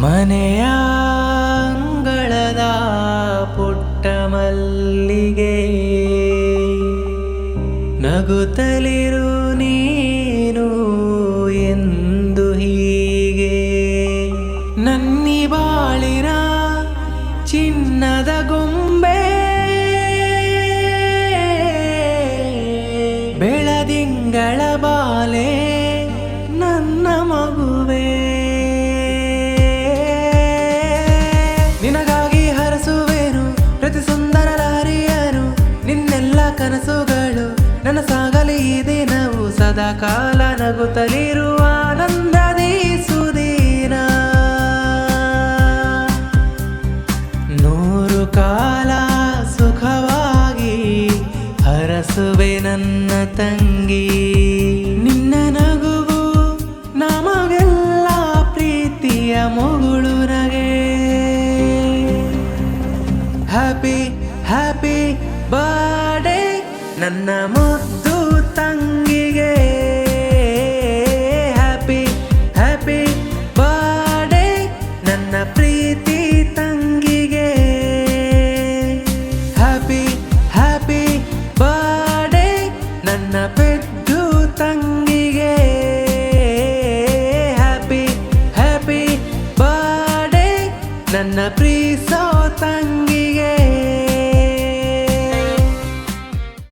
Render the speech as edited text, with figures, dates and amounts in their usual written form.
ಮನೆಯ ಅಂಗಳದ ಪುಟ್ಟ ಮಲ್ಲಿಗೆ ನಗುತ್ತಲಿರು ನೀನು ಎಂದು ಹೀಗೆ ನನ್ನಿ ಬಾಳಿನ ಚಿನ್ನದ ಗೊಂಬೆ ಬೆಳದಿಂಗಳ ಬಾಲೆ ನನ್ನ ಮಗುವೆ ನಿನಗಾಗಿ ಹರಸುವೆನು ಪ್ರತಿ ಸುಂದರ ಲಾರಿಯನು ನಿನ್ನೆಲ್ಲ ಕನಸುಗಳು ನನಸಾಗಲಿ ಈ ದಿನವು ಸದಾ ಕಾಲ ನಗುತ್ತಲಿರುವ ಆನಂದದಿ ಸುದೀನ ನೂರು ಕಾಲ ಸುಖವಾಗಿ ಹರಸುವೆ ನನ್ನ ತಂಗಿ ನಿನ್ನ ನಗುವು ನಮಗೆಲ್ಲ ಪ್ರೀತಿಯ ಮುಗುಳು ನಗೆ ಹ್ಯಾಪಿ ಹ್ಯಾಪಿ ಬರ್ಡೇ ನನ್ನ ಮುದ್ದು ತಂಗಿಗೆ ಹ್ಯಾಪಿ ಹ್ಯಾಪಿ ಬರ್ಡೇ ನನ್ನ ಪ್ರೀತಿ ತಂಗಿಗೆ ಹ್ಯಾಪಿ ಹ್ಯಾಪಿ ಬರ್ಡೇ ನನ್ನ ಪೆದ್ದು ತಂಗಿಗೆ ಹ್ಯಾಪಿ ಹ್ಯಾಪಿ ಬರ್ಡೇ ನನ್ನ ಪ್ರೀಸೋ ತಂಗಿ